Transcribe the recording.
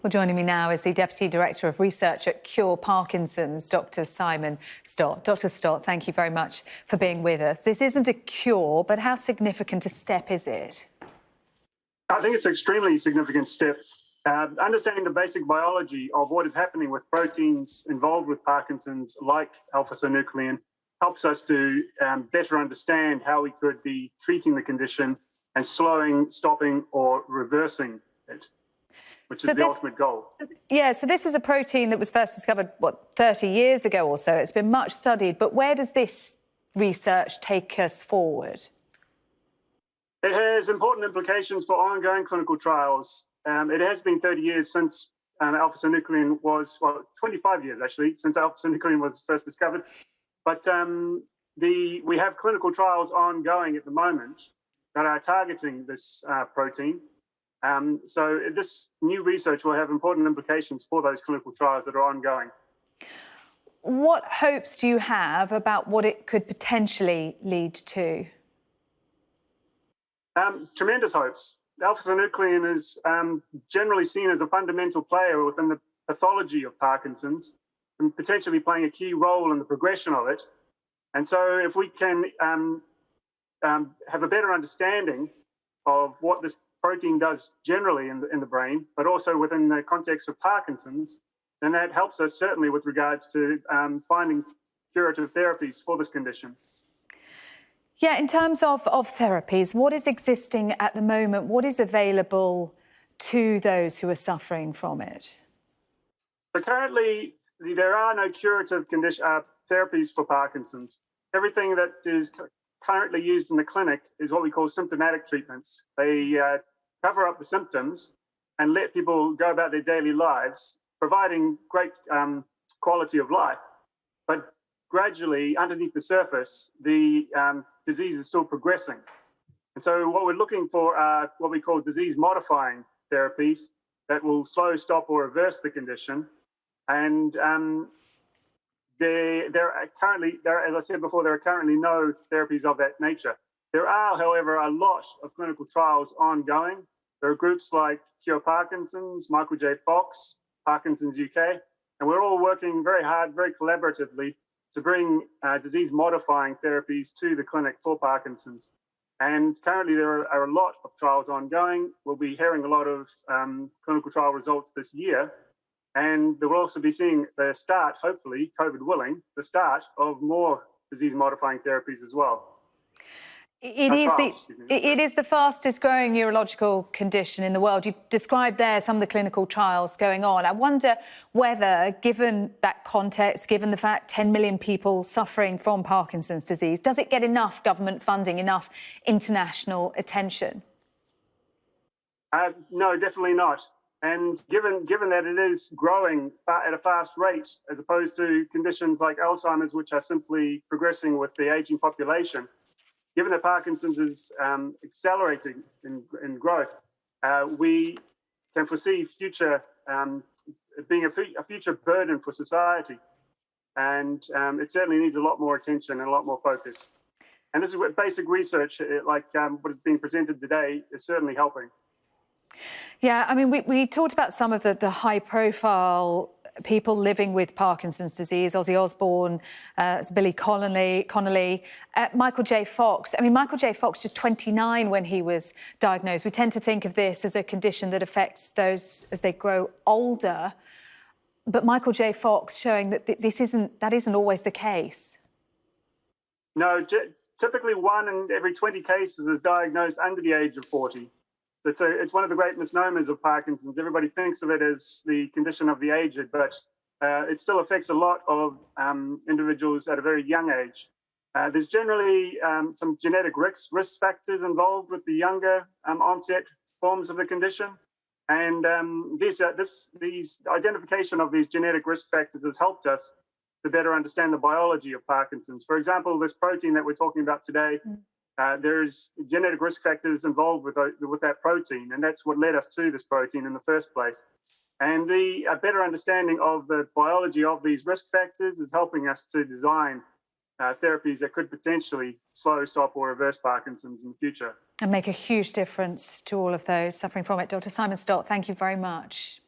Well, joining me now is the Deputy Director of Research at Cure Parkinson's, Dr. Simon Stott. Dr. Stott, thank you very much for being with us. This isn't a cure, but how significant a step is it? I think it's an extremely significant step. Understanding the basic biology of what is happening with proteins involved with Parkinson's, like alpha-synuclein, helps us to better understand how we could be treating the condition and slowing, stopping, or reversing it, which is the ultimate goal. Yeah, so this is a protein that was first discovered, 30 years ago or so. It's been much studied, but where does this research take us forward? It has important implications for ongoing clinical trials. It has been 30 years since alpha-synuclein was, 25 years actually, since alpha-synuclein was first discovered. But we have clinical trials ongoing at the moment that are targeting this protein. So this new research will have important implications for those clinical trials that are ongoing. What hopes do you have about what it could potentially lead to? Tremendous hopes. Alpha-synuclein is generally seen as a fundamental player within the pathology of Parkinson's and potentially playing a key role in the progression of it. And so if we can have a better understanding of what this protein does generally in the brain, but also within the context of Parkinson's, then that helps us certainly with regards to finding curative therapies for this condition. Yeah, in terms of therapies, what is existing at the moment? What is available to those who are suffering from it? So currently, there are no curative therapies for Parkinson's. Everything that is currently used in the clinic is what we call symptomatic treatments. They cover up the symptoms and let people go about their daily lives, providing great quality of life. But gradually, underneath the surface, the disease is still progressing. And so what we're looking for are what we call disease-modifying therapies that will slow, stop, or reverse the condition. And there are currently, as I said before, there are currently no therapies of that nature. There are, however, a lot of clinical trials ongoing. There are groups like Cure Parkinson's, Michael J. Fox, Parkinson's UK, and we're all working very hard, very collaboratively to bring disease-modifying therapies to the clinic for Parkinson's. And currently there are a lot of trials ongoing. We'll be hearing a lot of clinical trial results this year. And we'll also be seeing the start, hopefully, COVID willing, the start of more disease-modifying therapies as well. It is the fastest growing neurological condition in the world. You've described there some of the clinical trials going on. I wonder whether, given that context, given the fact 10 million people suffering from Parkinson's disease, does it get enough government funding, enough international attention? No, definitely not. And given that it is growing at a fast rate, as opposed to conditions like Alzheimer's, which are simply progressing with the aging population, given that Parkinson's is accelerating in growth, we can foresee future being a future burden for society. And it certainly needs a lot more attention and a lot more focus. And this is what basic research, like what is being presented today, is certainly helping. Yeah, I mean, we talked about some of the high-profile people living with Parkinson's disease, Ozzy Osbourne, Billy Connolly, Michael J. Fox. I mean, Michael J. Fox was 29 when he was diagnosed. We tend to think of this as a condition that affects those as they grow older. But Michael J. Fox showing that that isn't always the case. No, typically 1 in every 20 cases is diagnosed under the age of 40. It's one of the great misnomers of Parkinson's. Everybody thinks of it as the condition of the aged, but it still affects a lot of individuals at a very young age. There's generally some genetic risk factors involved with the younger onset forms of the condition. And these identification of these genetic risk factors has helped us to better understand the biology of Parkinson's. For example, this protein that we're talking about today, there's genetic risk factors involved with that protein, and that's what led us to this protein in the first place. And a better understanding of the biology of these risk factors is helping us to design therapies that could potentially slow, stop or reverse Parkinson's in the future. And make a huge difference to all of those suffering from it. Dr. Simon Stott, thank you very much.